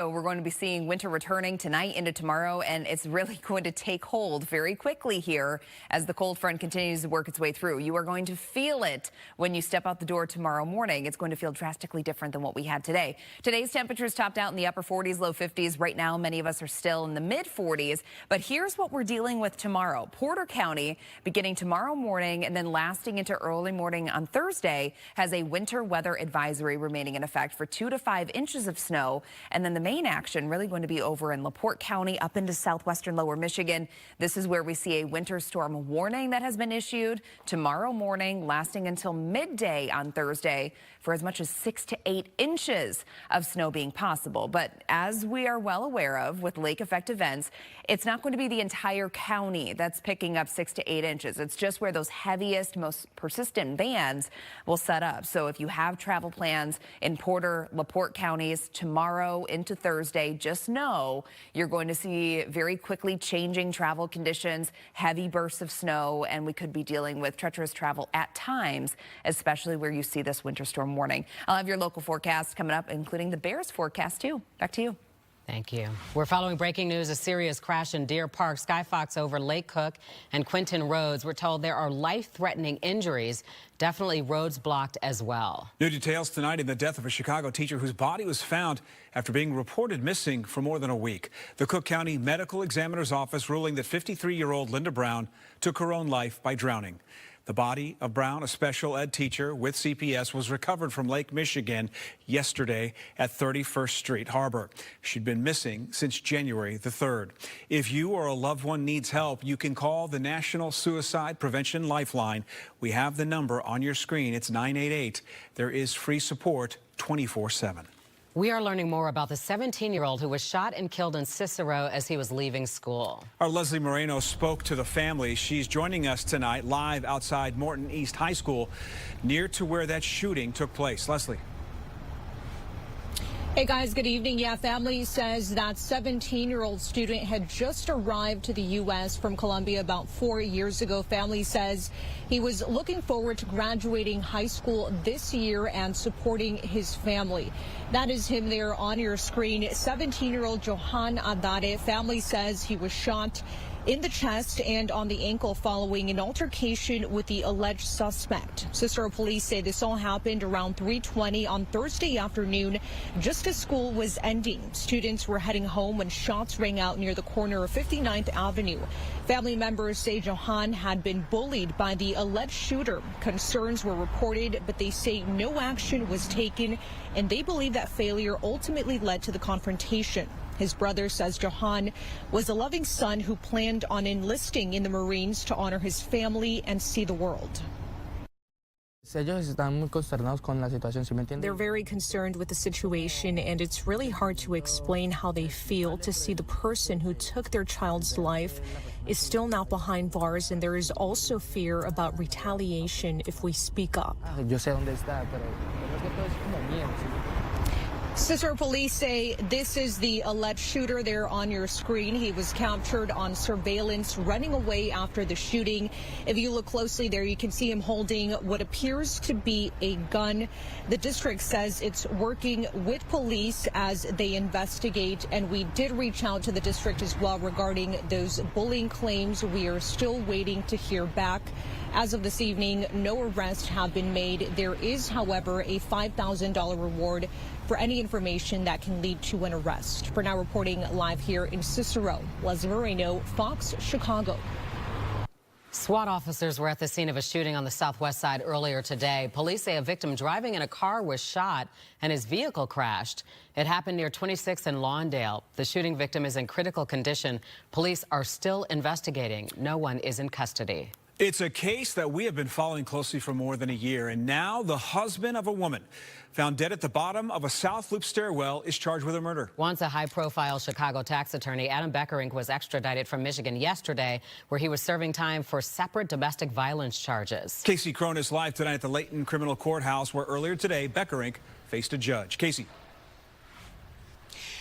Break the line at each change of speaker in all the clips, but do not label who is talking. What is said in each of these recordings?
So we're going to be seeing winter returning tonight into tomorrow, and it's really going to take hold very quickly here as the cold front continues to work its way through. You are going to feel it when you step out the door tomorrow morning. It's going to feel drastically different than what we had today. Today's temperatures topped out in the upper 40s, low 50s. Right now, many of us are still in the mid 40s. But here's what we're dealing with tomorrow. Porter County, beginning tomorrow morning and then lasting into early morning on Thursday, has a winter weather advisory remaining in effect for 2 to 5 inches of snow. And then the main action really going to be over in LaPorte County up into southwestern lower Michigan. This is where we see a winter storm warning that has been issued tomorrow morning, lasting until midday on Thursday, for as much as 6 to 8 inches of snow being possible. But as we are well aware of with lake effect events, it's not going to be the entire county that's picking up 6 to 8 inches. It's just where those heaviest, most persistent bands will set up. So if you have travel plans in Porter, LaPorte counties tomorrow into Thursday, just know you're going to see very quickly changing travel conditions, heavy bursts of snow, and we could be dealing with treacherous travel at times, especially where you see this winter storm warning. I'll have your local forecast coming up, including the Bears forecast too. Back to you.
Thank you. We're following breaking news, a serious crash in Deer Park, Skyfox over Lake Cook and Quinton roads. We're told there are life-threatening injuries, definitely roads blocked as well.
New details tonight in the death of a Chicago teacher whose body was found after being reported missing for more than a week. The Cook County Medical Examiner's Office ruling that 53-year-old Linda Brown took her own life by drowning. The body of Brown, a special ed teacher with CPS, was recovered from Lake Michigan yesterday at 31st Street Harbor. She'd been missing since January the 3rd. If you or a loved one needs help, you can call the National Suicide Prevention Lifeline. We have the number on your screen. It's 988. There is free support 24/7.
We are learning more about the 17-year-old who was shot and killed in Cicero as he was leaving school.
Our Leslie Moreno spoke to the family. She's joining us tonight live outside Morton East High School, near to where that shooting took place. Leslie.
Hey guys, good evening. Yeah, family says that 17-year-old student had just arrived to the U.S. from Colombia about 4 years ago. Family says he was looking forward to graduating high school this year and supporting his family. That is him there on your screen. 17-year-old Johan Adare. Family says he was shot in the chest and on the ankle following an altercation with the alleged suspect. Cicero police say this all happened around 3:20 on Thursday afternoon, just as school was ending. Students were heading home when shots rang out near the corner of 59th Avenue. Family members say Johan had been bullied by the alleged shooter. Concerns were reported, but they say no action was taken, and they believe that failure ultimately led to the confrontation. His brother says Johan was a loving son who planned on enlisting in the Marines to honor his family and see the world.
They're
very concerned with the situation, and it's really hard to explain how they feel to see the person who took their child's life is still now behind bars, and there is also fear about retaliation if we speak up. Cicero police say this is the alleged shooter there on your screen. He was captured on surveillance running away after the shooting. If you look closely there, you can see him holding what appears to be a gun. The district says it's working with police as they investigate, and we did reach out to the district as well regarding those bullying claims. We are still waiting to hear back. As of this evening, no arrests have been made. There is, however, a $5,000 reward for any information that can lead to an arrest. For now, reporting live here in Cicero, Leslie Moreno, Fox, Chicago.
SWAT officers were at the scene of a shooting on the southwest side earlier today. Police say a victim driving in a car was shot and his vehicle crashed. It happened near 26th and Lawndale. The shooting victim is in critical condition. Police are still investigating. No one is in custody.
It's a case that we have been following closely for more than a year, and now the husband of a woman found dead at the bottom of a South Loop stairwell is charged with a murder.
Once a high-profile Chicago tax attorney, Adam Beckerink was extradited from Michigan yesterday, where he was serving time for separate domestic violence charges.
Casey Crone is live tonight at the Layton Criminal Courthouse, where earlier today Beckerink faced a judge. Casey.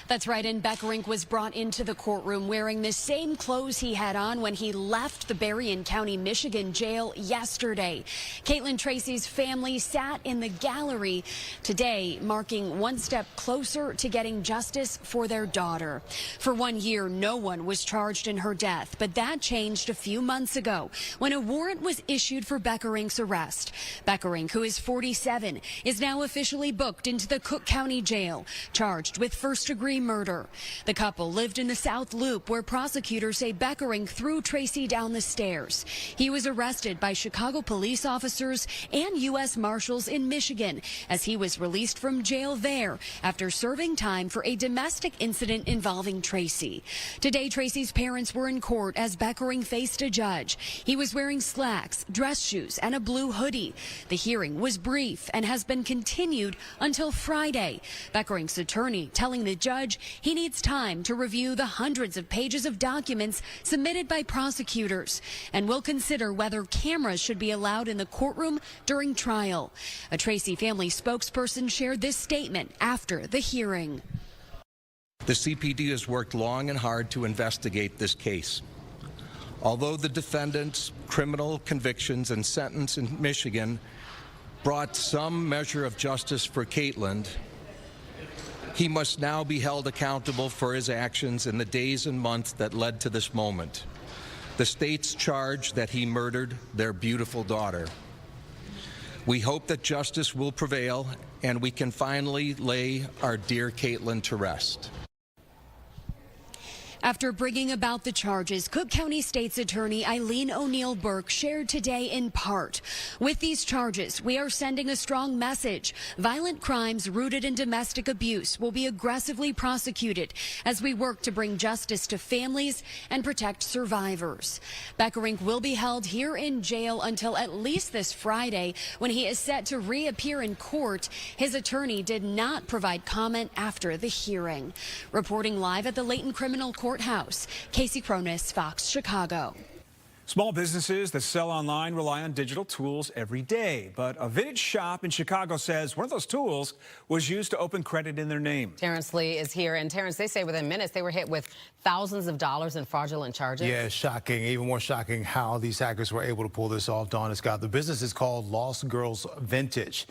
That's right, and Beckerink was brought into the courtroom wearing the same clothes he had on when he left the Berrien County, Michigan jail yesterday. Caitlin Tracy's family sat in the gallery today, marking one step closer to getting justice for their daughter. For 1 year, no one was charged in her death, but that changed a few months ago when a warrant was issued for Beckerink's arrest. Beckerink, who is 47, is now officially booked into the Cook County Jail, charged with first-degree murder. The couple lived in the South Loop, where prosecutors say Beckerink threw Tracy down the stairs. He was arrested by Chicago police officers and U.S. Marshals in Michigan as he was released from jail there after serving time for a domestic incident involving Tracy. Today, Tracy's parents were in court as Beckerink faced a judge. He was wearing slacks, dress shoes, and a blue hoodie. The hearing was brief and has been continued until Friday. Beckerink's attorney telling the judge he needs time to review the hundreds of pages of documents submitted by prosecutors and will consider whether cameras should be allowed in the courtroom during trial. A Tracy family spokesperson shared this statement after the hearing.
The CPD has worked long and hard to investigate this case. Although the defendant's criminal convictions and sentence in Michigan brought some measure of justice for Caitlin, he must now be held accountable for his actions in the days and months that led to this moment. The state's charge that he murdered their beautiful daughter. We hope that justice will prevail and we can finally lay our dear Caitlin to rest.
After bringing about the charges, Cook County State's Attorney Eileen O'Neill Burke shared today in part, with these charges, we are sending a strong message. Violent crimes rooted in domestic abuse will be aggressively prosecuted as we work to bring justice to families and protect survivors. Beckerink will be held here in jail until at least this Friday, when he is set to reappear in court. His attorney did not provide comment after the hearing. Reporting live at the Layton Criminal Courthouse, Casey Cronus, Fox, Chicago.
Small businesses that sell online rely on digital tools every day. But a vintage shop in Chicago says one of those tools was used to open credit in their name.
Terrence Lee is here. And Terrence, they say within minutes they were hit with thousands of dollars in fraudulent charges.
Yeah, shocking. Even more shocking how these hackers were able to pull this off. Dawn and Scott. The business is called Lost Girls Vintage.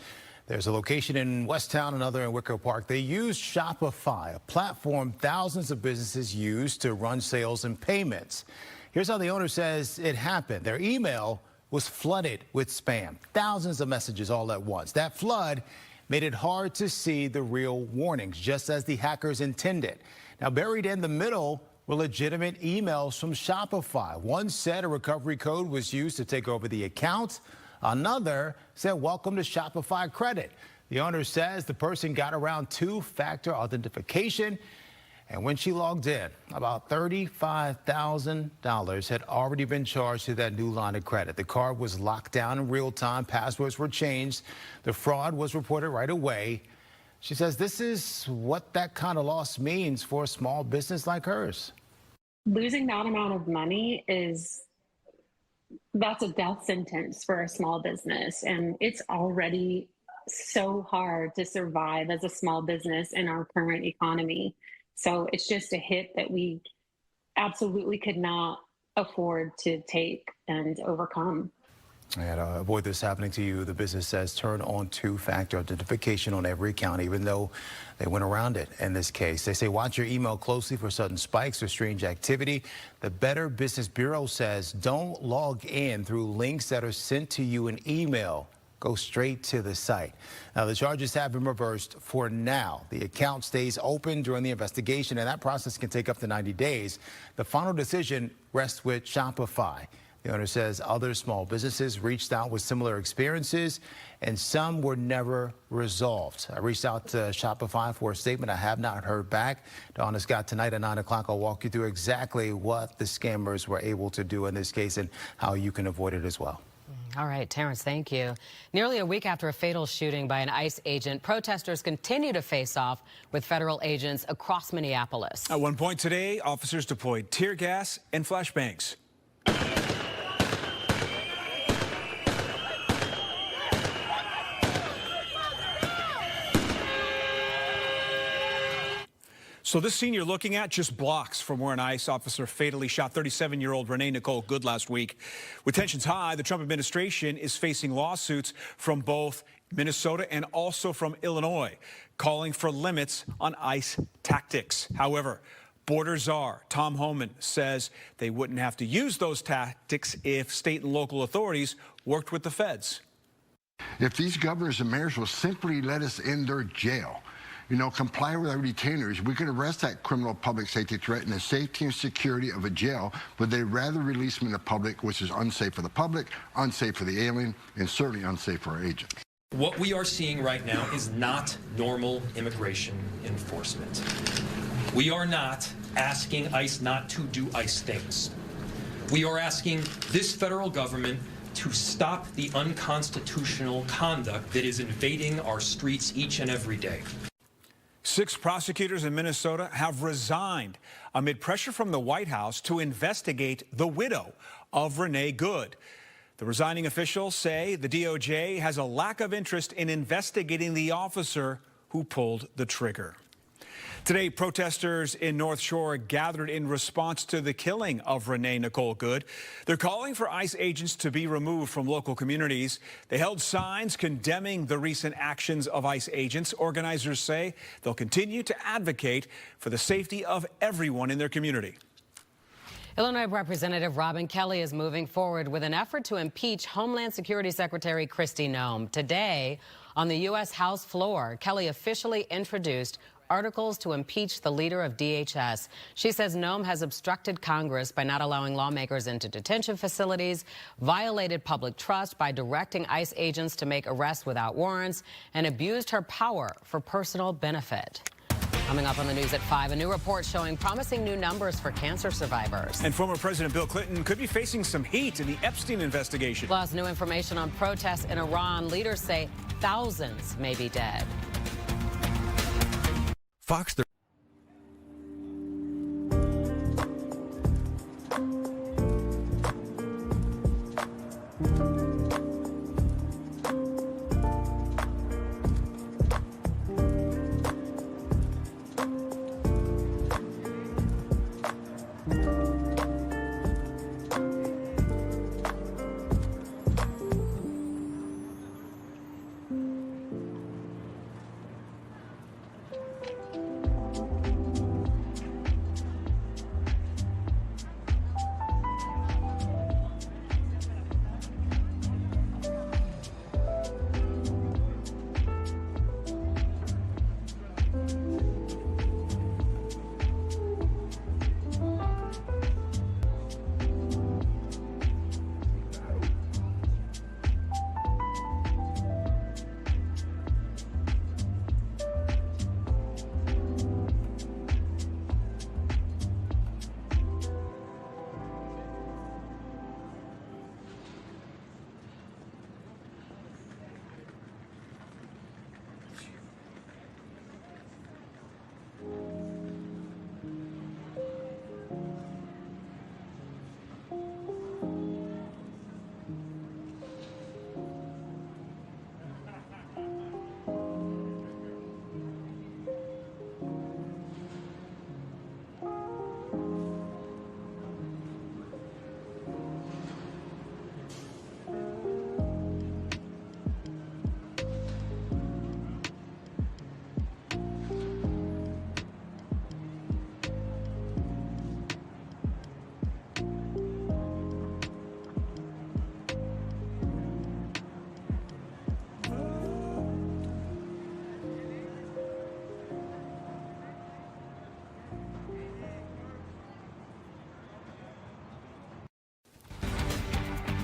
There's a location in Westtown, another in Wicker Park. They use Shopify, a platform thousands of businesses use to run sales and payments. Here's how the owner says it happened. Their email was flooded with spam, thousands of messages all at once. That flood made it hard to see the real warnings, just as the hackers intended. Now, buried in the middle were legitimate emails from Shopify. One said a recovery code was used to take over the account. Another said, welcome to Shopify credit. The owner says the person got around two-factor authentication, and when she logged in, about $35,000 had already been charged to that new line of credit. The card was locked down in real time. Passwords were changed. The fraud was reported right away. She says this is what that kind of loss means for a small business like hers.
Losing that amount of money that's a death sentence for a small business. And it's already so hard to survive as a small business in our current economy. So it's just a hit that we absolutely could not afford to take and overcome.
And to avoid this happening to you, the business says turn on two-factor authentication on every account, even though they went around it in this case. They say watch your email closely for sudden spikes or strange activity. The Better Business Bureau says don't log in through links that are sent to you in email. Go straight to the site. Now, the charges have been reversed for now. The account stays open during the investigation, and that process can take up to 90 days. The final decision rests with Shopify. The owner says other small businesses reached out with similar experiences, and some were never resolved. I reached out to Shopify for a statement. I have not heard back. Dawn and Scott, tonight at 9 o'clock, I'll walk you through exactly what the scammers were able to do in this case and how you can avoid it as well.
All right, Terrence, thank you. Nearly a week after a fatal shooting by an ICE agent, protesters continue to face off with federal agents across Minneapolis.
At one point today, officers deployed tear gas and flashbangs. So this scene you're looking at just blocks from where an ICE officer fatally shot 37-year-old Renee Nicole Good last week. With tensions high, the Trump administration is facing lawsuits from both Minnesota and also from Illinois, calling for limits on ICE tactics. However, border czar Tom Homan says they wouldn't have to use those tactics if state and local authorities worked with the feds.
If these governors and mayors will simply let us in their jail, comply with our retainers, we could arrest that criminal public safety threat in the safety and security of a jail, but they'd rather release them in the public, which is unsafe for the public, unsafe for the alien, and certainly unsafe for our agents.
What we are seeing right now is not normal immigration enforcement. We are not asking ICE not to do ICE things. We are asking this federal government to stop the unconstitutional conduct that is invading our streets each and every day.
6 prosecutors in Minnesota have resigned amid pressure from the White House to investigate the widow of Renee Good. The resigning officials say the DOJ has a lack of interest in investigating the officer who pulled the trigger. Today, protesters in North Shore gathered in response to the killing of Renee Nicole Good. They're calling for ICE agents to be removed from local communities. They held signs condemning the recent actions of ICE agents. Organizers say they'll continue to advocate for the safety of everyone in their community.
Illinois Representative Robin Kelly is moving forward with an effort to impeach Homeland Security Secretary Kristi Noem. Today, on the U.S. House floor, Kelly officially introduced articles to impeach the leader of DHS. She says Noem has obstructed Congress by not allowing lawmakers into detention facilities, violated public trust by directing ICE agents to make arrests without warrants, and abused her power for personal benefit. Coming up on the news at 5, a new report showing promising new numbers for cancer survivors.
And former President Bill Clinton could be facing some heat in the Epstein investigation.
Plus, new information on protests in Iran. Leaders say thousands may be dead.
Fox 30.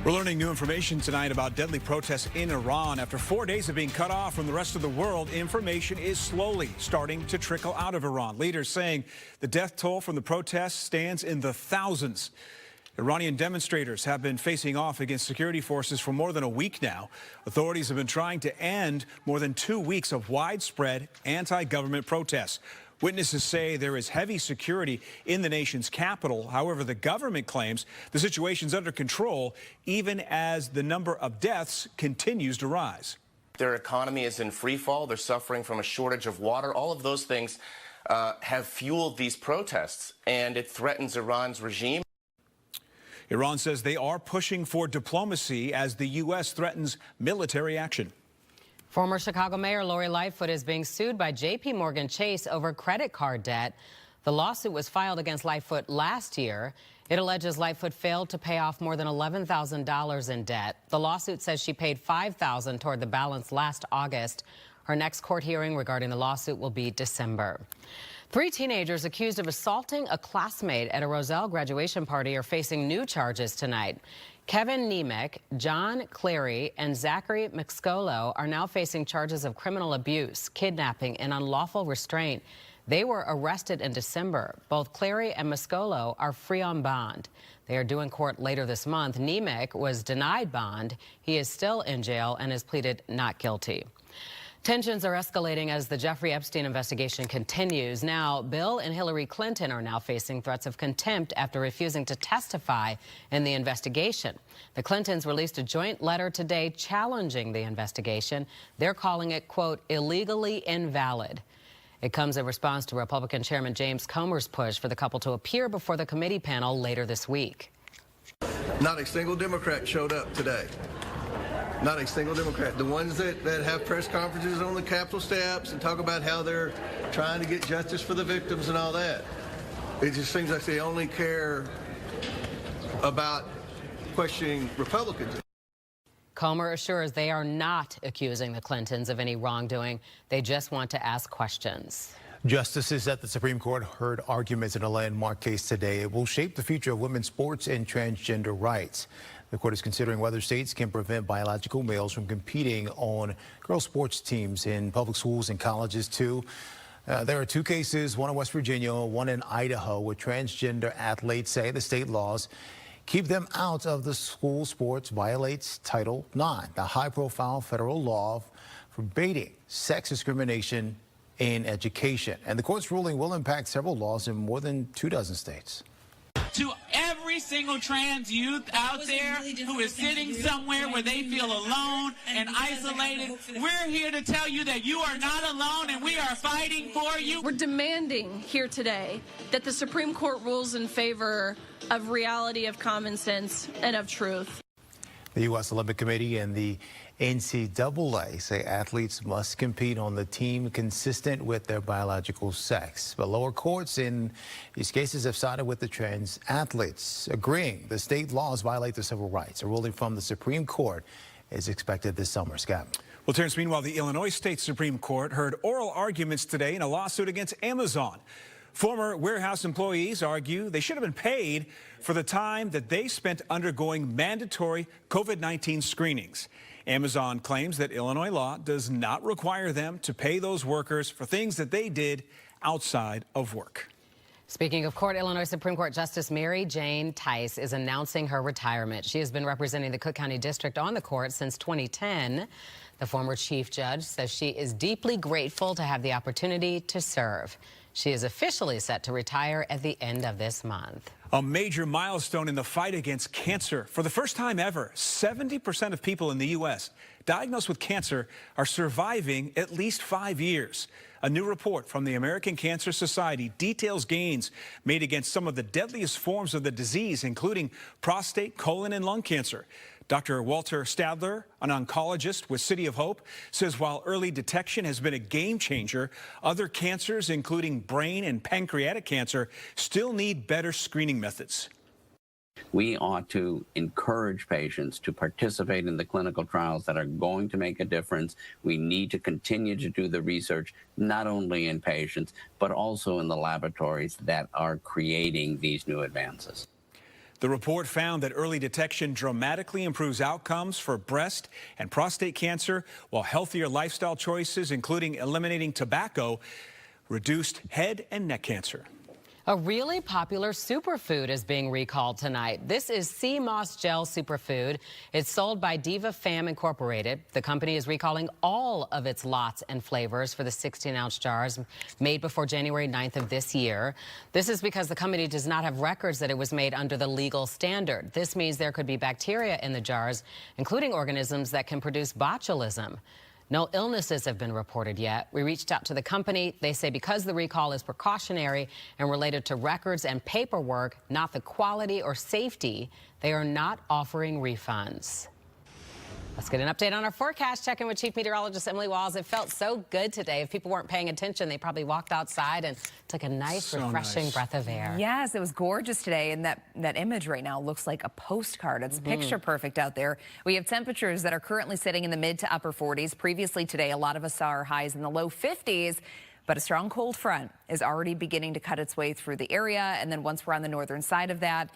We're learning new information tonight about deadly protests in Iran. After 4 days of being cut off from the rest of the world, information is slowly starting to trickle out of Iran. Leaders saying the death toll from the protests stands in the thousands. Iranian demonstrators have been facing off against security forces for more than a week now. Authorities have been trying to end more than 2 weeks of widespread anti-government protests. Witnesses say there is heavy security in the nation's capital. However, the government claims the situation's under control, even as the number of deaths continues to rise.
Their economy is in free fall. They're suffering from a shortage of water. All of those things have fueled these protests, and it threatens Iran's regime.
Iran says they are pushing for diplomacy as the U.S. threatens military action.
Former Chicago Mayor Lori Lightfoot is being sued by J.P. Morgan Chase over credit card debt. The lawsuit was filed against Lightfoot last year. It alleges Lightfoot failed to pay off more than $11,000 in debt. The lawsuit says she paid $5,000 toward the balance last August. Her next court hearing regarding the lawsuit will be December. 3 teenagers accused of assaulting a classmate at a Roselle graduation party are facing new charges tonight. Kevin Nemec, John Clary, and Zachary Mixcolo are now facing charges of criminal abuse, kidnapping, and unlawful restraint. They were arrested in December. Both Clary and Mixcolo are free on bond. They are due in court later this month. Nemec was denied bond. He is still in jail and has pleaded not guilty. Tensions are escalating as the Jeffrey Epstein investigation continues. Now, Bill and Hillary Clinton are now facing threats of contempt after refusing to testify in the investigation. The Clintons released a joint letter today challenging the investigation. They're calling it, quote, illegally invalid. It comes in response to Republican Chairman James Comer's push for the couple to appear before the committee panel later this week.
Not a single Democrat showed up today. Not a single Democrat. The ones that have press conferences on the Capitol steps and talk about how they're trying to get justice for the victims and all that. It just seems like they only care about questioning Republicans.
Comer assures they are not accusing the Clintons of any wrongdoing. They just want to ask questions.
Justices at the Supreme Court heard arguments in a landmark case today. It will shape the future of women's sports and transgender rights. The court is considering whether states can prevent biological males from competing on girls' sports teams in public schools and colleges, too. There are 2 cases, one in West Virginia, one in Idaho, where transgender athletes say the state laws keep them out of the school sports violates Title IX, the high-profile federal law forbidding sex discrimination in education. And the court's ruling will impact several laws in more than 24 states.
To every single trans youth out there who is sitting somewhere where they feel alone and isolated, we're here to tell you that you are not alone and we are fighting for you.
We're demanding here today that the Supreme Court rules in favor of reality, of common sense, and of truth.
The U.S. Olympic Committee and the NCAA say athletes must compete on the team consistent with their biological sex. But lower courts in these cases have sided with the trans athletes, agreeing the state laws violate their civil rights. A ruling from the Supreme Court is expected this summer. Scott.
Well, Terrence, meanwhile, the Illinois State Supreme Court heard oral arguments today in a lawsuit against Amazon. Former warehouse employees argue they should have been paid for the time that they spent undergoing mandatory COVID-19 screenings. Amazon claims that Illinois law does not require them to pay those workers for things that they did outside of work.
Speaking of court, Illinois Supreme Court Justice Mary Jane Tice is announcing her retirement. She has been representing the Cook County District on the court since 2010. The former chief judge says she is deeply grateful to have the opportunity to serve. She is officially set to retire at the end of this month.
A major milestone in the fight against cancer. For the first time ever, 70% of people in the U.S. diagnosed with cancer are surviving at least 5 years. A new report from the American Cancer Society details gains made against some of the deadliest forms of the disease, including prostate, colon, and lung cancer. Dr. Walter Stadler, an oncologist with City of Hope, says while early detection has been a game changer, other cancers, including brain and pancreatic cancer, still need better screening methods.
We ought to encourage patients to participate in the clinical trials that are going to make a difference. We need to continue to do the research, not only in patients, but also in the laboratories that are creating these new advances.
The report found that early detection dramatically improves outcomes for breast and prostate cancer, while healthier lifestyle choices, including eliminating tobacco, reduced head and neck cancer.
A really popular superfood is being recalled tonight. This is sea moss gel superfood. It's sold by Diva Fam Incorporated. The company is recalling all of its lots and flavors for the 16-ounce jars made before January 9th of this year. This is because the company does not have records that it was made under the legal standard. This means there could be bacteria in the jars, including organisms that can produce botulism. No illnesses have been reported yet. We reached out to the company. They say because the recall is precautionary and related to records and paperwork, not the quality or safety, they are not offering refunds. Let's get an update on our forecast. Check in with Chief Meteorologist Emily Walls. It felt so good today. If people weren't paying attention, they probably walked outside and took a nice, refreshing breath of air.
Yes, it was gorgeous today, and that image right now looks like a postcard. It's picture perfect out there. We have temperatures that are currently sitting in the mid to upper 40s. Previously today, a lot of us saw our highs in the low 50s. But a strong cold front is already beginning to cut its way through the area. And then once we're on the northern side of that,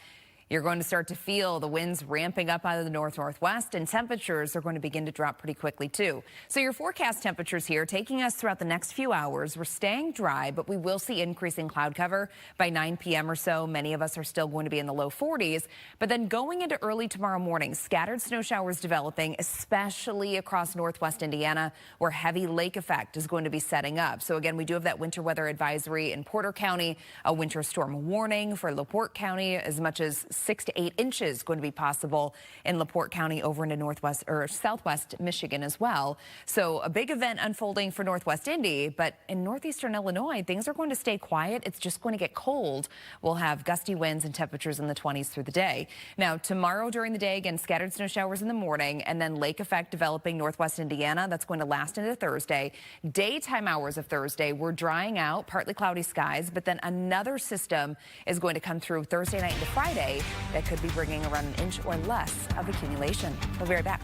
you're going to start to feel the winds ramping up out of the north-northwest, and temperatures are going to begin to drop pretty quickly, too. So your forecast temperatures here taking us throughout the next few hours. We're staying dry, but we will see increasing cloud cover by 9 p.m. or so. Many of us are still going to be in the low 40s. But then going into early tomorrow morning, scattered snow showers developing, especially across northwest Indiana, where heavy lake effect is going to be setting up. So again, we do have that winter weather advisory in Porter County, a winter storm warning for LaPorte County, as much as 6 to 8 inches going to be possible in LaPorte County over into northwest or southwest Michigan as well. So a big event unfolding for northwest Indy, but in northeastern Illinois, things are going to stay quiet. It's just going to get cold. We'll have gusty winds and temperatures in the 20s through the day. Now, tomorrow during the day, again, scattered snow showers in the morning, and then lake effect developing northwest Indiana. That's going to last into Thursday. Daytime hours of Thursday, we're drying out, partly cloudy skies, but then another system is going to come through Thursday night into Friday that could be bringing around an inch or less of accumulation. We'll be right back.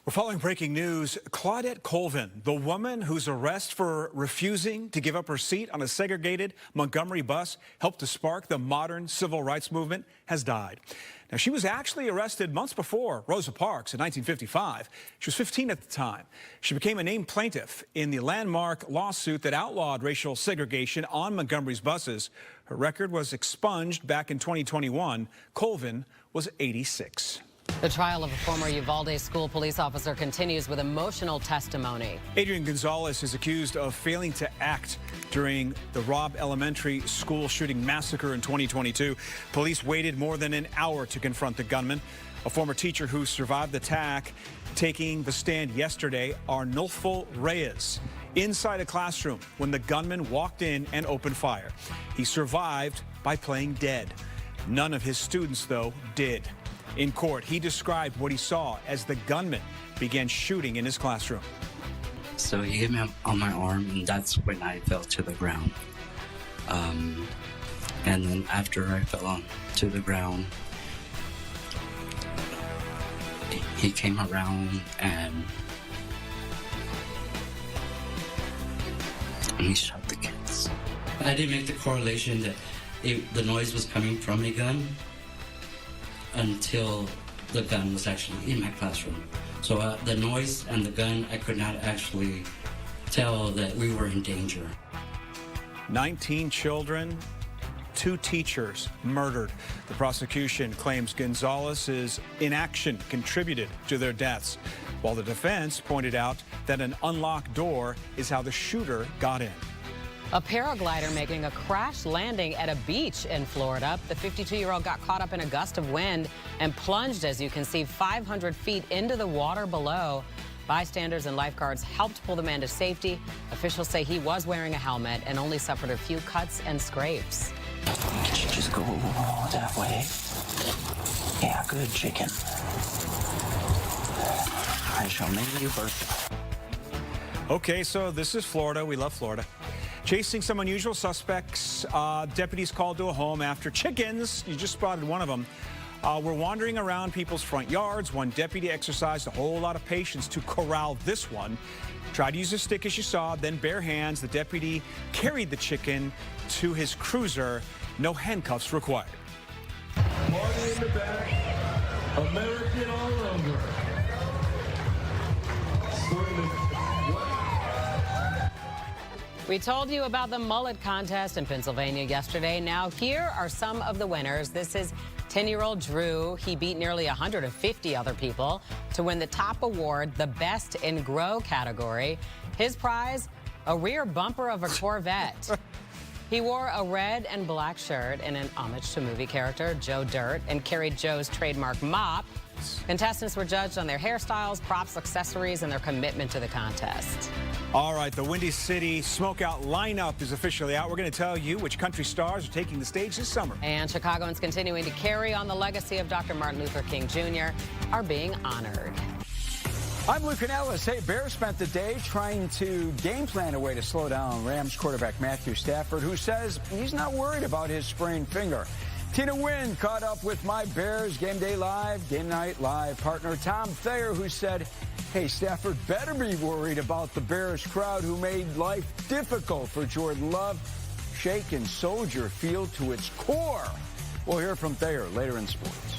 We're following breaking news. Claudette Colvin, the woman whose arrest for refusing to give up her seat on a segregated Montgomery bus helped to spark the modern civil rights movement, has died. Now, she was actually arrested months before Rosa Parks in 1955. She was 15 at the time. She became a named plaintiff in the landmark lawsuit that outlawed racial segregation on Montgomery's buses. Her record was expunged back in 2021. Colvin was 86.
The trial of a former Uvalde school police officer continues with emotional testimony.
Adrian Gonzalez is accused of failing to act during the Robb Elementary School shooting massacre in 2022. Police waited more than an hour to confront the gunman. A former teacher who survived the attack taking the stand yesterday, Arnulfo Reyes, inside a classroom when the gunman walked in and opened fire. He survived by playing dead. None of his students, though, did. In court, he described what he saw as the gunman began shooting in his classroom.
So he hit me on my arm, and that's when I fell to the ground. And then after I fell on to the ground, he came around and he shot the kids. I didn't make the correlation that the noise was coming from a gun until the gun was actually in my classroom. So the noise and the gun, I could not actually tell that we were in danger.
19 children, 2 teachers murdered. The prosecution claims Gonzalez's inaction contributed to their deaths, while the defense pointed out that an unlocked door is how the shooter got in.
A paraglider making a crash landing at a beach in Florida. The 52-year-old got caught up in a gust of wind and plunged, as you can see, 500 feet into the water below. Bystanders and lifeguards helped pull the man to safety. Officials say he was wearing a helmet and only suffered a few cuts and scrapes.
You should just go that way. Yeah, good chicken. I shall name you Bertha.
Okay, so this is Florida. We love Florida. Chasing some unusual suspects, deputies called to a home after chickens, you just spotted one of them, were wandering around people's front yards. One deputy exercised a whole lot of patience to corral this one. Tried to use a stick, as you saw, then bare hands. The deputy carried the chicken to his cruiser. No handcuffs required.
Marty in the back, American all over.
We told you about the mullet contest in Pennsylvania yesterday. Now here are some of the winners. This is 10-year-old Drew. He beat nearly 150 other people to win the top award, the Best in Grow category. His prize, a rear bumper of a Corvette. He wore a red and black shirt in an homage to movie character Joe Dirt and carried Joe's trademark mop. Contestants were judged on their hairstyles, props, accessories, and their commitment to the contest.
All right, the Windy City Smokeout lineup is officially out. We're going to tell you which country stars are taking the stage this summer.
And Chicagoans continuing to carry on the legacy of Dr. Martin Luther King Jr. are being honored.
I'm Luke Ellis. Hey, Bears spent the day trying to game plan a way to slow down Rams quarterback Matthew Stafford, who says he's not worried about his sprained finger. Tina Wynn caught up with my Bears Game Day Live, Game Night Live partner Tom Thayer, who said, hey, Stafford better be worried about the Bears crowd who made life difficult for Jordan Love, shaking Soldier Field to its core. We'll hear from Thayer later in sports.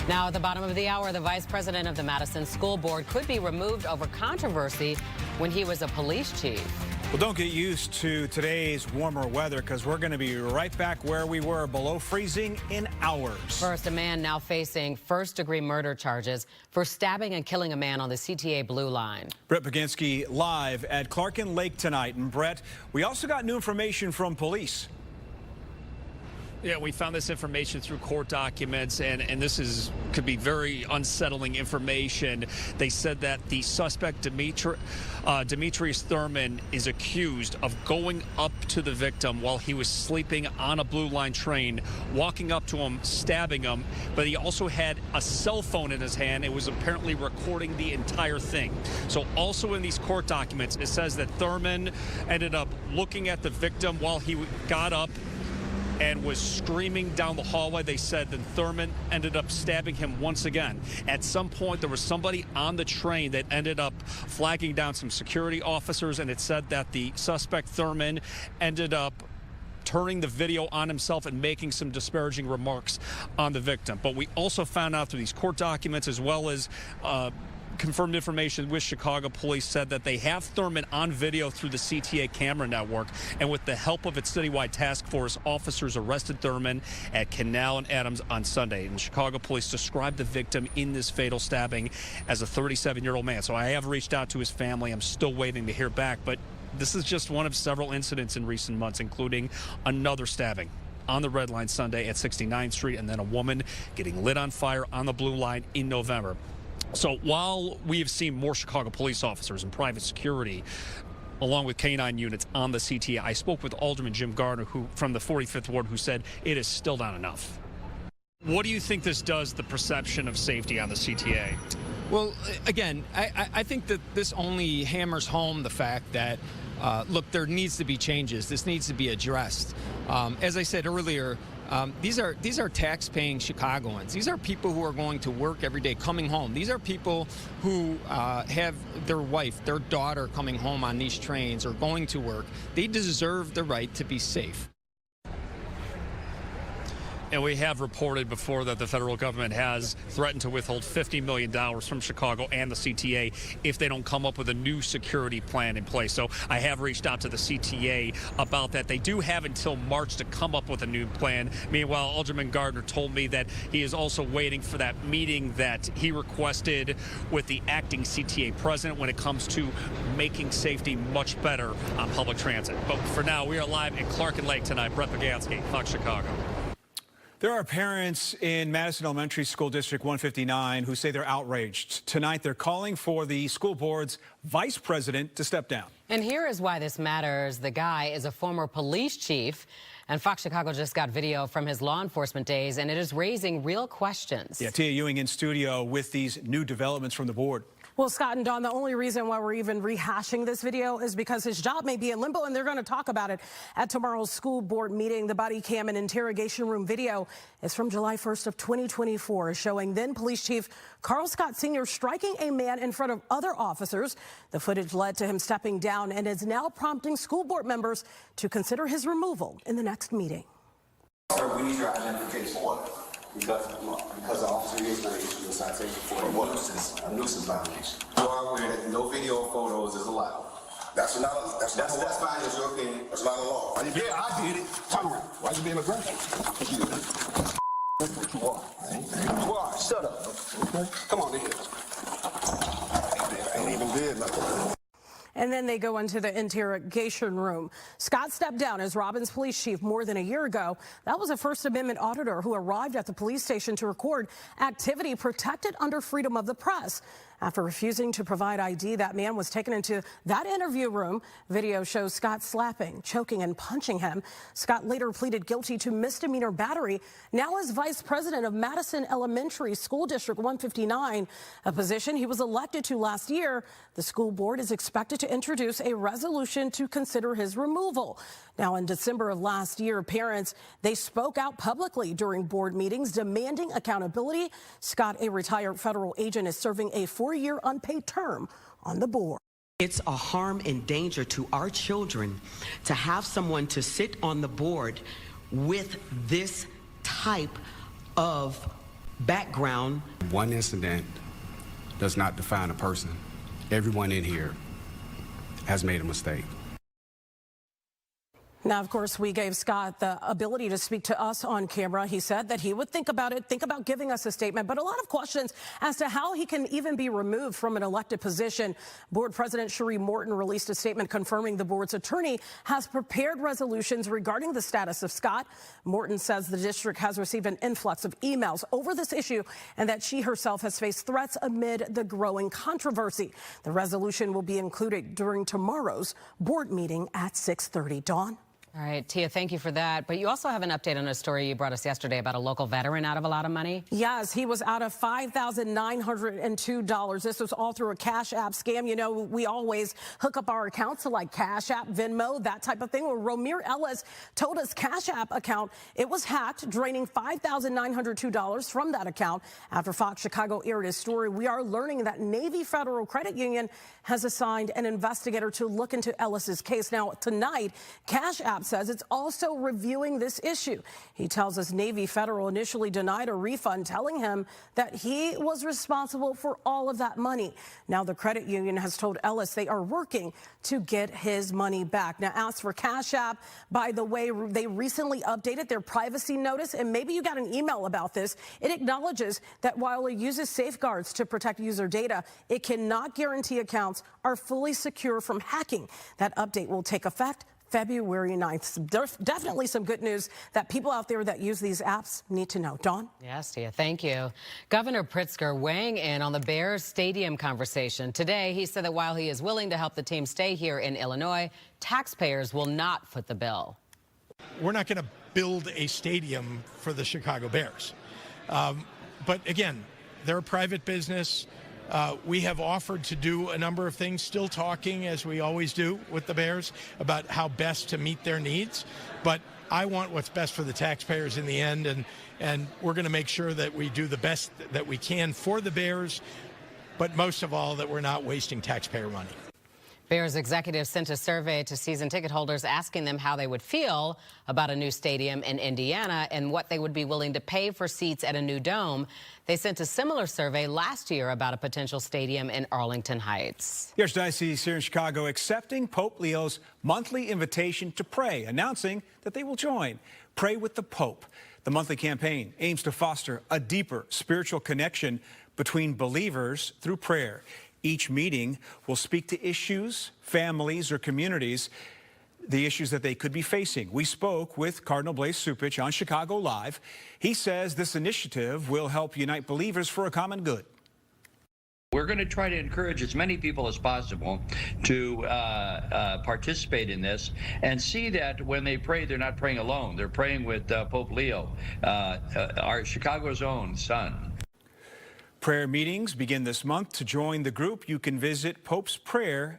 Now, at the bottom of the hour, the vice president of the Madison School Board could be removed over controversy when he was a police chief.
Well, don't get used to today's warmer weather because we're going to be right back where we were, below freezing in hours.
First, a man now facing first-degree murder charges for stabbing and killing a man on the CTA Blue Line.
Brett Baginski live at Clarkin Lake tonight. And Brett, we also got new information from police.
Yeah, we found this information through court documents, and this could be very unsettling information. They said that the suspect, Demetrius Thurman, is accused of going up to the victim while he was sleeping on a Blue Line train, walking up to him, stabbing him, but he also had a cell phone in his hand. It was apparently recording the entire thing. So also in these court documents, it says that Thurman ended up looking at the victim while he got up and was screaming down the hallway. They said that Thurman ended up stabbing him once again. At some point, there was somebody on the train that ended up flagging down some security officers, and it said that the suspect, Thurman, ended up turning the video on himself and making some disparaging remarks on the victim. But we also found out through these court documents, as well as confirmed information with Chicago police, said that they have Thurman on video through the CTA camera network, and with the help of its citywide task force, officers arrested Thurman at Canal and Adams on Sunday. And Chicago police described the victim in this fatal stabbing as a 37-year-old man. So I have reached out to his family. I'm still waiting to hear back, but this is just one of several incidents in recent months, including another stabbing on the Red Line Sunday at 69th Street, and then a woman getting lit on fire on the Blue Line in November. So while we have seen more Chicago police officers and private security, along with K-9 units on the CTA, I spoke with Alderman Jim Gardner, who from the 45th Ward, who said it is still not enough. What do you think this does to the perception of safety on the CTA?
Well, again, I think that this only hammers home the fact that, look, there needs to be changes. This needs to be addressed. As I said earlier, these are tax-paying Chicagoans. These are people who are going to work every day, coming home. These are people who have their wife, their daughter coming home on these trains or going to work. They deserve the right to be safe.
And we have reported before that the federal government has threatened to withhold $50 million from Chicago and the CTA if they don't come up with a new security plan in place. So I have reached out to the CTA about that. They do have until March to come up with a new plan. Meanwhile, Alderman Gardner told me that he is also waiting for that meeting that he requested with the acting CTA president when it comes to making safety much better on public transit. But for now, we are live at Clarkin Lake tonight. Brett Baginski, Fox Chicago.
There are parents in Madison Elementary School District 159 who say they're outraged. Tonight, they're calling for the school board's vice president to step down.
And here is why this matters. The guy is a former police chief, and Fox Chicago just got video from his law enforcement days, and it is raising real questions.
Yeah, Tia Ewing in studio with these new developments from the board.
Well, Scott and Dawn, the only reason why we're even rehashing this video is because his job may be in limbo, and they're going to talk about it at tomorrow's school board meeting. The body cam and interrogation room video is from July 1st of 2024, showing then police chief Carl Scott Sr. striking a man in front of other officers. The footage led to him stepping down and is now prompting school board members to consider his removal in the next meeting.
Sir, we need your identification. What? Because the officer is going to issue a citation for a nuisance violation. So I'm aware that no video or photos is allowed. That's fine. That's your opinion. That's not a law. Yeah, I did it. Why you being aggressive? You are. Shut up. Okay. Come on in here. I ain't even did nothing.
And then they go into the interrogation room. Scott stepped down as Robbins police chief more than a year ago. That was a First Amendment auditor who arrived at the police station to record activity protected under freedom of the press. After refusing to provide ID, that man was taken into that interview room. Video shows Scott slapping, choking, and punching him. Scott later pleaded guilty to misdemeanor battery. Now as vice president of Madison Elementary School District 159, a position he was elected to last year. The school board is expected to introduce a resolution to consider his removal. Now, in December of last year, parents, they spoke out publicly during board meetings demanding accountability. Scott, a retired federal agent, is serving a 4-year unpaid term on the board.
It's a harm and danger to our children to have someone to sit on the board with this type of background.
One incident does not define a person. Everyone in here has made a mistake.
Now, of course, we gave Scott the ability to speak to us on camera. He said that he would think about it, think about giving us a statement, but a lot of questions as to how he can even be removed from an elected position. Board President Cherie Morton released a statement confirming the board's attorney has prepared resolutions regarding the status of Scott. Morton says the district has received an influx of emails over this issue and that she herself has faced threats amid the growing controversy. The resolution will be included during tomorrow's board meeting at 6:30. Dawn?
All right, Tia, thank you for that. But you also have an update on a story you brought us yesterday about a local veteran out of a lot of money.
Yes, he was out of $5,902. This was all through a Cash App scam. You know, we always hook up our accounts to like Cash App, Venmo, that type of thing. Well, Romir Ellis told us Cash App account, it was hacked, draining $5,902 from that account. After Fox Chicago aired his story, we are learning that Navy Federal Credit Union has assigned an investigator to look into Ellis's case. Now, tonight, Cash App says it's also reviewing this issue. He tells us Navy Federal initially denied a refund, telling him that he was responsible for all of that money. Now the credit union has told Ellis they are working to get his money back. Now, as for Cash App, by the way, they recently updated their privacy notice, and maybe you got an email about this. It acknowledges that while it uses safeguards to protect user data, it cannot guarantee accounts are fully secure from hacking. That update will take effect February 9th. There's definitely some good news that people out there that use these apps need to know. Dawn?
Yes, Tia, thank you. Governor Pritzker weighing in on the Bears stadium conversation. Today, he said that while he is willing to help the team stay here in Illinois, taxpayers will not foot the bill.
We're not going to build a stadium for the Chicago Bears. But again, they're a private business. We have offered to do a number of things, still talking, as we always do with the Bears, about how best to meet their needs. But I want what's best for the taxpayers in the end, and we're going to make sure that we do the best that we can for the Bears, but most of all, that we're not wasting taxpayer money.
Bears executives sent a survey to season ticket holders asking them how they would feel about a new stadium in Indiana and what they would be willing to pay for seats at a new dome. They sent a similar survey last year about a potential stadium in Arlington Heights.
The Archdiocese here in Chicago accepting Pope Leo's monthly invitation to pray, announcing that they will join. Pray with the Pope. The monthly campaign aims to foster a deeper spiritual connection between believers through prayer. Each meeting will speak to issues, families, or communities, the issues that they could be facing. We spoke with Cardinal Blaise Cupich on Chicago Live. He says this initiative will help unite believers for a common good.
We're going to try to encourage as many people as possible to participate in this and see that when they pray, they're not praying alone. They're praying with Pope Leo, our Chicago's own son.
Prayer meetings begin this month. To join the group, you can visit popesprayer.va.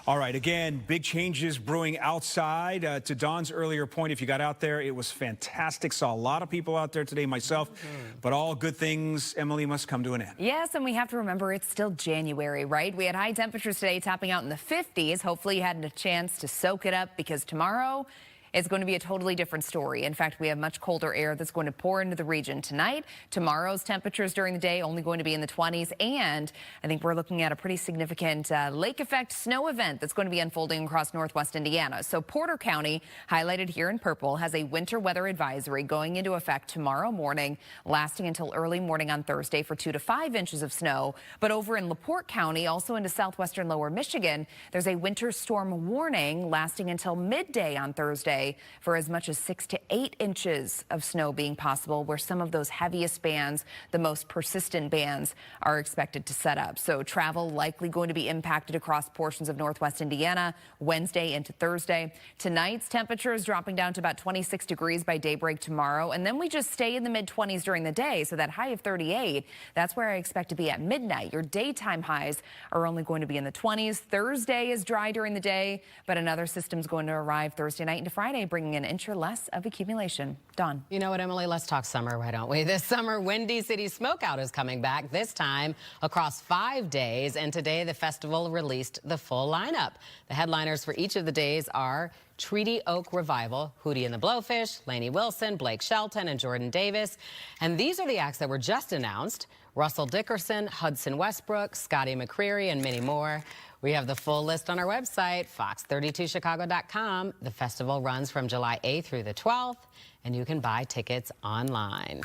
All right, again, big changes brewing outside. To Dawn's earlier point, if you got out there, it was fantastic. Saw a lot of people out there today myself, but all good things, Emily, must come to an end.
Yes, and we have to remember it's still January, right? We had high temperatures today topping out in the 50s. Hopefully you had a chance to soak it up because tomorrow it's going to be a totally different story. In fact, we have much colder air that's going to pour into the region tonight. Tomorrow's temperatures during the day only going to be in the 20s. And I think we're looking at a pretty significant lake effect snow event that's going to be unfolding across northwest Indiana. So Porter County, highlighted here in purple, has a winter weather advisory going into effect tomorrow morning, lasting until early morning on Thursday for 2 to 5 inches of snow. But over in LaPorte County, also into southwestern lower Michigan, there's a winter storm warning lasting until midday on Thursday for as much as 6 to 8 inches of snow being possible, where some of those heaviest bands, the most persistent bands, are expected to set up. So travel likely going to be impacted across portions of northwest Indiana Wednesday into Thursday. Tonight's temperature is dropping down to about 26 degrees by daybreak tomorrow, and then we just stay in the mid-20s during the day. So that high of 38, that's where I expect to be at midnight. Your daytime highs are only going to be in the 20s. Thursday is dry during the day, but another system's going to arrive Thursday night into Friday, bringing an inch or less of accumulation. Dawn.
You know what, Emily? Let's talk summer, why don't we? This summer, Windy City Smokeout is coming back, this time across 5 days. And today, the festival released the full lineup. The headliners for each of the days are Treaty Oak Revival, Hootie and the Blowfish, Lainey Wilson, Blake Shelton, and Jordan Davis. And these are the acts that were just announced: Russell Dickerson, Hudson Westbrook, Scotty McCreery, and many more. We have the full list on our website, fox32chicago.com. The festival runs from July 8th through the 12th, and you can buy tickets online.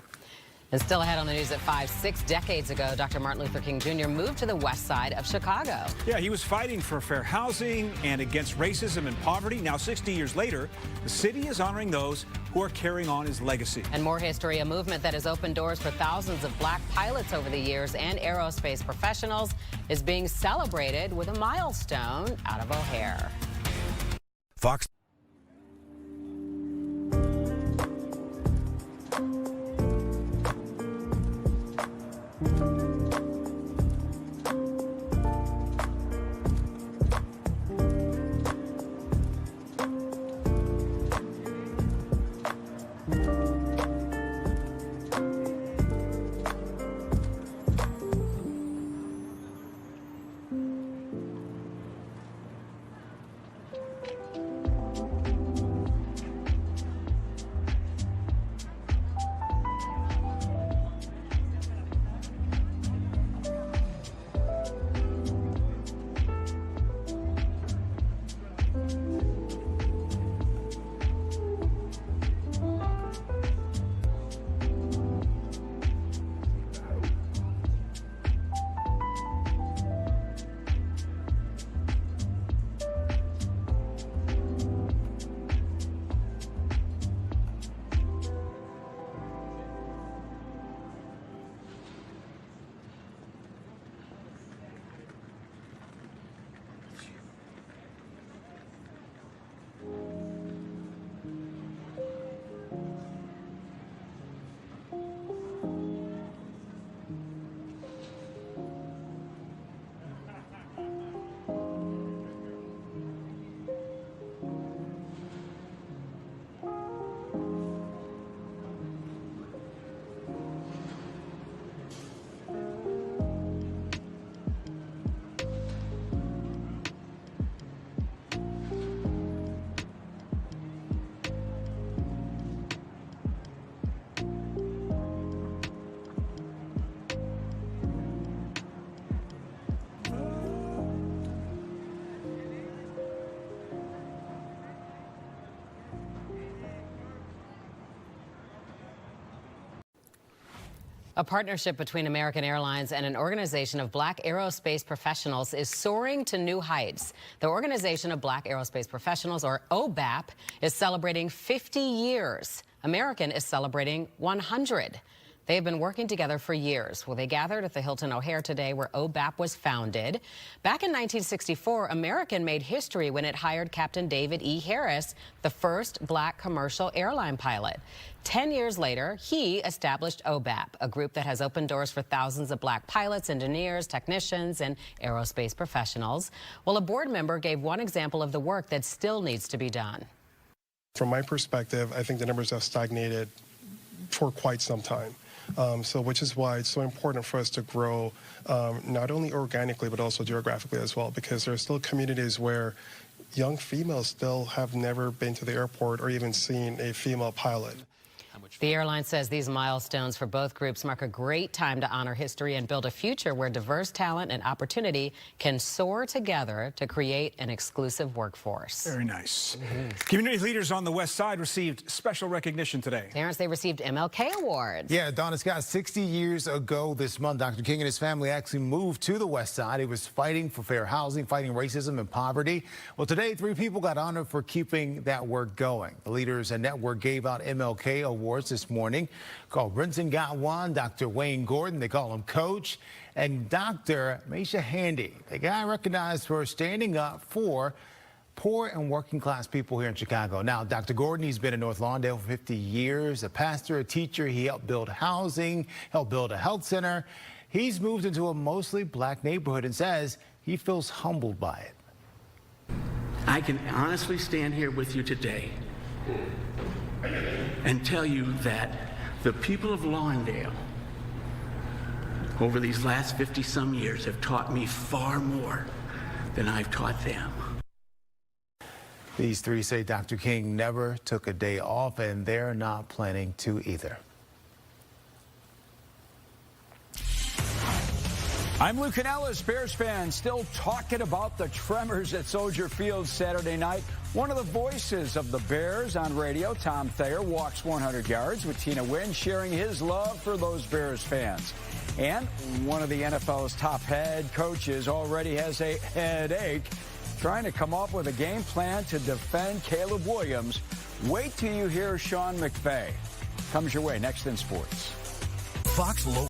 And still ahead on the news at 5, 6 decades ago, Dr. Martin Luther King Jr. moved to the west side of Chicago.
Yeah, he was fighting for fair housing and against racism and poverty. Now, 60 years later, the city is honoring those who are carrying on his legacy.
And more history, a movement that has opened doors for thousands of black pilots over the years and aerospace professionals is being celebrated with a milestone out of O'Hare.
Fox.
A partnership between American Airlines and an organization of black aerospace professionals is soaring to new heights. The Organization of Black Aerospace Professionals, or OBAP, is celebrating 50 years. American is celebrating 100. They have been working together for years. Well, they gathered at the Hilton O'Hare today, where OBAP was founded. Back in 1964, American made history when it hired Captain David E. Harris, the first black commercial airline pilot. 10 years later, he established OBAP, a group that has opened doors for thousands of black pilots, engineers, technicians, and aerospace professionals. Well, a board member gave one example of the work that still needs to be done.
From my perspective, I think the numbers have stagnated for quite some time. Which is why it's so important for us to grow not only organically but also geographically as well, because there are still communities where young females still have never been to the airport or even seen a female pilot.
The airline says these milestones for both groups mark a great time to honor history and build a future where diverse talent and opportunity can soar together to create an exclusive workforce.
Very nice. Community leaders on the West Side received special recognition today.
Terrence, they received MLK Awards.
Yeah, Donna Scott, 60 years ago this month, Dr. King and his family actually moved to the West Side. He was fighting for fair housing, fighting racism and poverty. Well, today, 3 people got honored for keeping that work going. The leaders and network gave out MLK Awards this morning, called Brinson Gatwan, Dr. Wayne Gordon, they call him Coach, and Dr. Maisha Handy, the guy recognized for standing up for poor and working class people here in Chicago. Now, Dr. Gordon, he's been in North Lawndale for 50 years, a pastor, a teacher. He helped build housing, helped build a health center. He's moved into a mostly black neighborhood and says he feels humbled by it.
I can honestly stand here with you today and tell you that the people of Lawndale over these last 50-some years have taught me far more than I've taught them.
These three say Dr. King never took a day off, and they're not planning to either.
I'm Lou Canellis. Bears fans still talking about the tremors at Soldier Field Saturday night. One of the voices of the Bears on radio, Tom Thayer, walks 100 yards with Tina Nguyen, sharing his love for those Bears fans. And one of the NFL's top head coaches already has a headache trying to come up with a game plan to defend Caleb Williams. Wait till you hear Sean McVay. Comes your way next in sports.
Fox Local.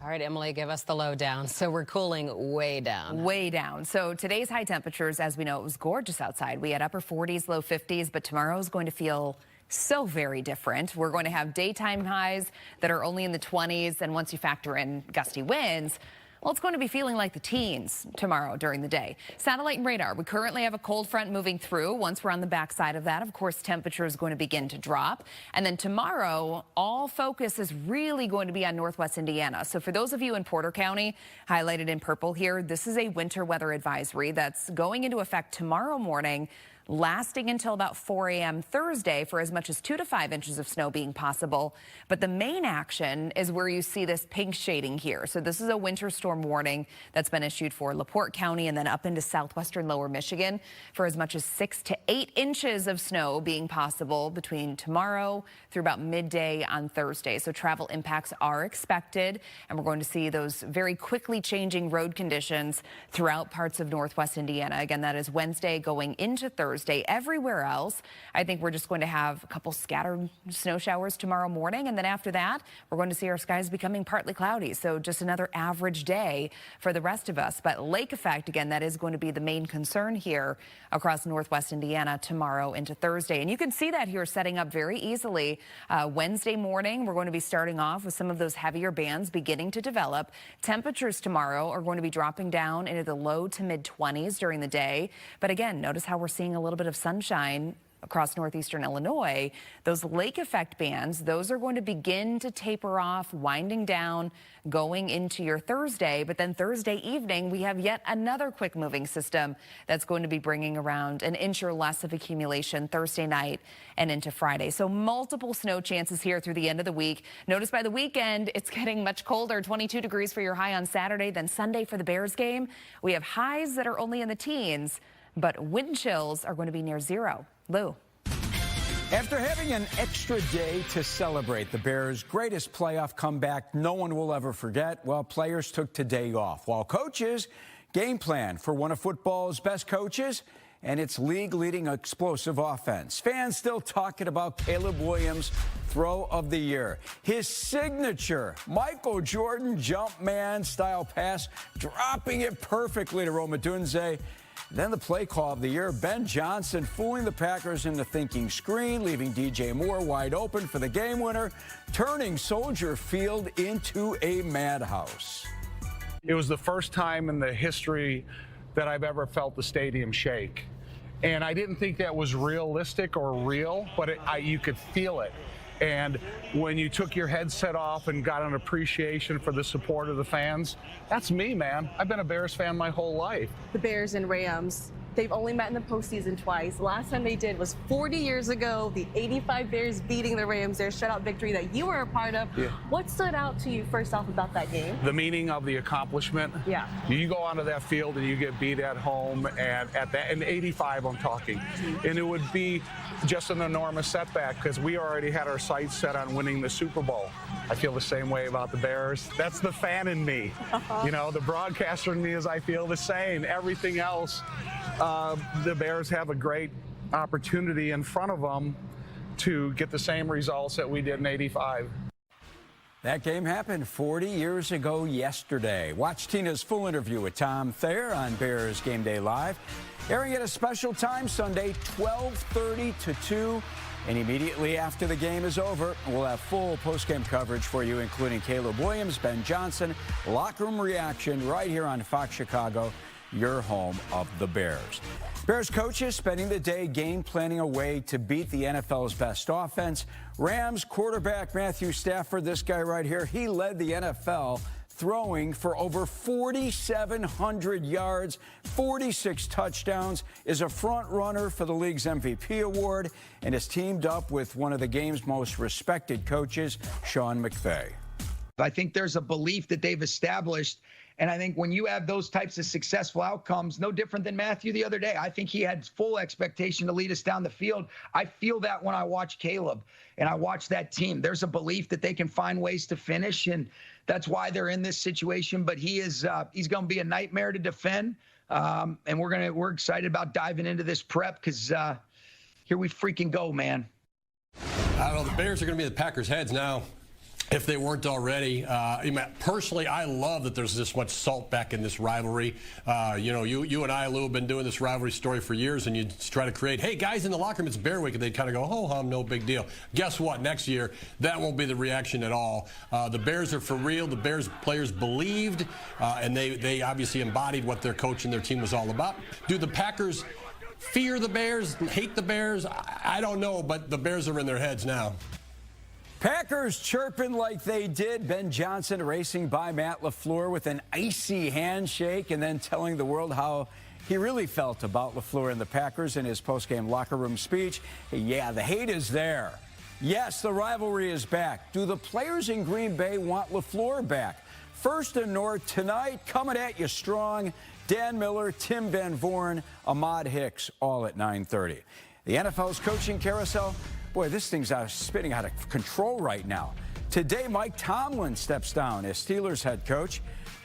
All right, Emily, give us the lowdown. So we're cooling way down.
Way down. So today's high temperatures, as we know, it was gorgeous outside. We had upper 40s, low 50s, but tomorrow is going to feel so very different. We're going to have daytime highs that are only in the 20s, and once you factor in gusty winds, well, it's going to be feeling like the teens tomorrow during the day. Satellite and radar, we currently have a cold front moving through. Once we're on the backside of that, of course, temperature is going to begin to drop. And then tomorrow, all focus is really going to be on northwest Indiana. So for those of you in Porter County, highlighted in purple here, this is a winter weather advisory that's going into effect tomorrow morning, lasting until about 4 a.m. Thursday for as much as 2 to 5 inches of snow being possible. But the main action is where you see this pink shading here. So this is a winter storm warning that's been issued for LaPorte County and then up into southwestern lower Michigan for as much as 6 to 8 inches of snow being possible between tomorrow through about midday on Thursday. So travel impacts are expected, and we're going to see those very quickly changing road conditions throughout parts of northwest Indiana. Again, that is Wednesday going into Thursday. Everywhere else, I think we're just going to have a couple scattered snow showers tomorrow morning, and then after that, we're going to see our skies becoming partly cloudy. So just another average day for the rest of us. But lake effect, again, that is going to be the main concern here across northwest Indiana tomorrow into Thursday. And you can see that here setting up very easily. Wednesday morning, we're going to be starting off with some of those heavier bands beginning to develop. Temperatures tomorrow are going to be dropping down into the low to mid 20s during the day. But again, notice how we're seeing a little bit of sunshine across northeastern Illinois. Those lake effect bands, those are going to begin to taper off, winding down, going into your Thursday. But then Thursday evening, we have yet another quick moving system that's going to be bringing around an inch or less of accumulation Thursday night and into Friday. So multiple snow chances here through the end of the week. Notice by the weekend, it's getting much colder, 22 degrees for your high on Saturday. Then Sunday for the Bears game, we have highs that are only in the teens, but wind chills are going to be near zero. Lou.
After having an extra day to celebrate the Bears' greatest playoff comeback no one will ever forget, well, players took today off, while coaches game plan for one of football's best coaches and its league-leading explosive offense. Fans still talking about Caleb Williams' throw of the year. His signature Michael Jordan jump man style pass, dropping it perfectly to Rome Odunze. Then the play call of the year, Ben Johnson fooling the Packers into thinking screen, leaving DJ Moore wide open for the game winner, turning Soldier Field into a madhouse.
It was the first time in the history that I've ever felt the stadium shake. And I didn't think that was realistic or real, but you could feel it. And when you took your headset off and got an appreciation for the support of the fans, that's me, man. I've been a Bears fan my whole life.
The Bears and Rams, they've only met in the postseason twice. The last time they did was 40 years ago, the 85 Bears beating the Rams, their shutout victory that you were a part of. Yeah. What stood out to you first off about that game?
The meaning of the accomplishment.
Yeah.
You go onto that field and you get beat at home, and in 85 I'm talking. And it would be just an enormous setback because we already had our sights set on winning the Super Bowl. I feel the same way about the Bears. That's the fan in me. You know, the broadcaster in me is I feel the same. Everything else, the Bears have a great opportunity in front of them to get the same results that we did in 85.
That game happened 40 years ago yesterday. Watch Tina's full interview with Tom Thayer on Bears Game Day Live, airing at a special time Sunday, 12:30 to 2. And immediately after the game is over, we'll have full post-game coverage for you, including Caleb Williams, Ben Johnson, locker room reaction right here on Fox Chicago, your home of the Bears. Bears coaches spending the day game planning a way to beat the NFL's best offense. Rams quarterback Matthew Stafford, this guy right here, he led the NFL throwing for over 4,700 yards, 46 touchdowns, is a front runner for the league's MVP award, and is teamed up with one of the game's most respected coaches, Sean McVay.
I think there's a belief that they've established. And I think when you have those types of successful outcomes, no different than Matthew the other day, I think he had full expectation to lead us down the field. I feel that when I watch Caleb and I watch that team. There's a belief that they can find ways to finish, and that's why they're in this situation. But he's going to be a nightmare to defend, and we're excited about diving into this prep because here we freaking go, man.
I don't know. The Bears are going to be the Packers' heads now, if they weren't already. Personally, I love that there's this much salt back in this rivalry. You know, you and I, Lou, have been doing this rivalry story for years, and you try to create, hey, guys in the locker room, it's Bear Week, and they kind of go, ho-hum, no big deal. Guess what? Next year, that won't be the reaction at all. The Bears are for real. The Bears players believed, and they obviously embodied what their coach and their team was all about. Do the Packers fear the Bears, hate the Bears? I don't know, but the Bears are in their heads now.
Packers chirping like they did. Ben Johnson racing by Matt LaFleur with an icy handshake and then telling the world how he really felt about LaFleur and the Packers in his postgame locker room speech. Yeah, the hate is there. Yes, the rivalry is back. Do the players in Green Bay want LaFleur back? First and North tonight, coming at you strong. Dan Miller, Tim Van Vorn, Ahmad Hicks, all at 9:30. The NFL's coaching carousel. Boy, this thing's spinning out of control right now. Today, Mike Tomlin steps down as Steelers head coach.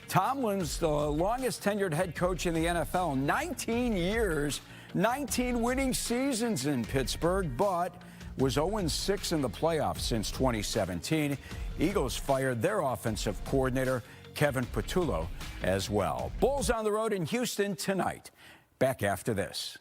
Tomlin's the longest tenured head coach in the NFL, 19 years, 19 winning seasons in Pittsburgh, but was 0-6 in the playoffs since 2017. Eagles fired their offensive coordinator, Kevin Patullo, as well. Bulls on the road in Houston tonight. Back after this.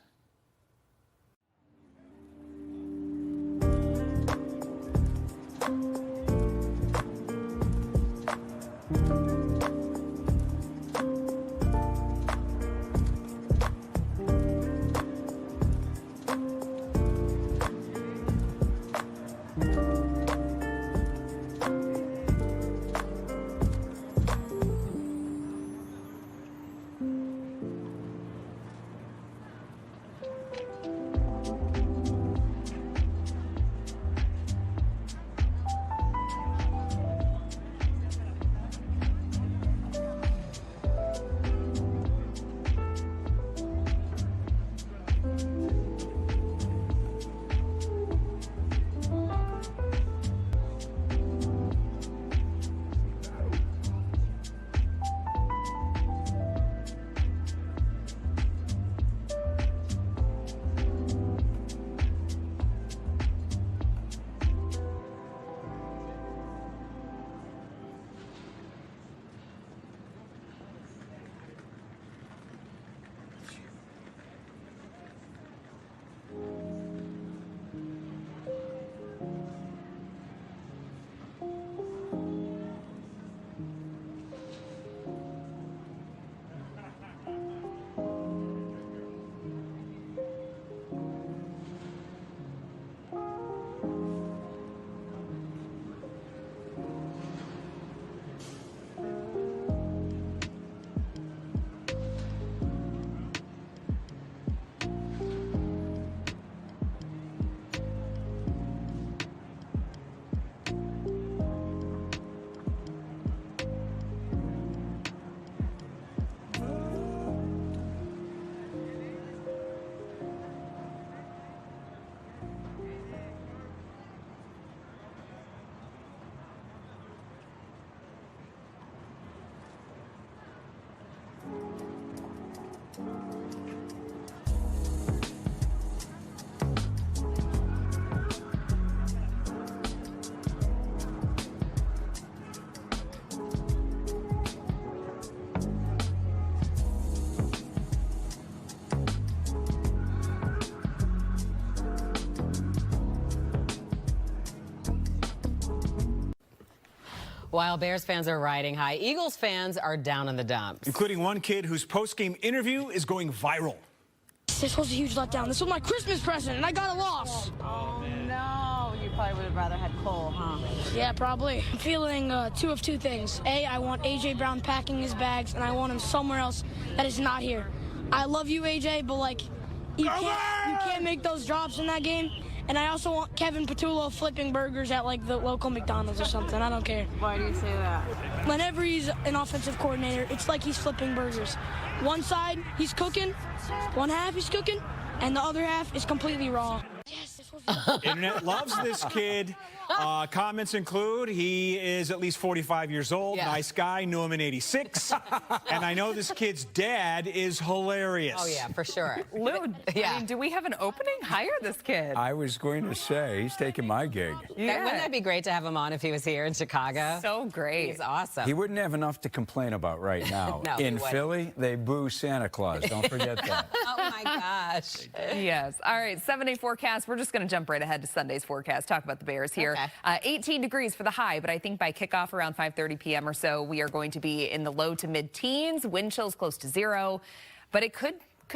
While Bears fans are riding high, Eagles fans are down in the dumps.
Including one kid whose post-game interview is going viral.
This was a huge letdown. This was my Christmas present, and I got a loss.
Oh, no. You probably would have rather had Cole, huh?
Yeah, probably. I'm feeling two of two things. A, I want A.J. Brown packing his bags, and I want him somewhere else that is not here. I love you, A.J., but, like, you can't make those drops in that game. And I also want Kevin Patullo flipping burgers at, like, the local McDonald's or something. I don't care.
Why do you say that?
Whenever he's an offensive coordinator, it's like he's flipping burgers. One side, he's cooking. One half, he's cooking. And the other half is completely raw. Yes, this was
Internet loves this kid. Comments include he is at least 45 years old, nice guy, knew him in '86, and I know this kid's dad is hilarious.
Oh, yeah, for sure.
Lou, I mean, do we have an opening? Hire this kid.
I was going to say, he's taking my gig.
Yeah. Wouldn't that be great to have him on if he was here in Chicago?
So great.
He's awesome.
He wouldn't have enough to complain about right now.
No,
in Philly, they boo Santa Claus. Don't forget that.
Oh, my gosh.
Yes. All right, 7-day forecast. We're just going to jump right ahead to Sunday's forecast, talk about the Bears here. Okay. 18 degrees for the high, but I think by kickoff around 5:30 p.m. or so, we are going to be in the low to mid-teens, wind chills close to 0, but it could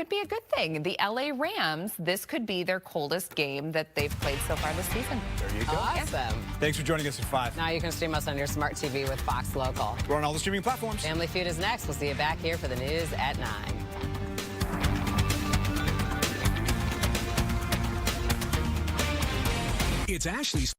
be a good thing. The LA Rams, this could be their coldest game that they've played so far this season.
There you go.
Awesome.
Thanks for joining us at 5.
Now you can stream us on your smart TV with Fox Local.
We're on all the streaming platforms.
Family Feud is next. We'll see you back here for the news at 9.
It's Ashley's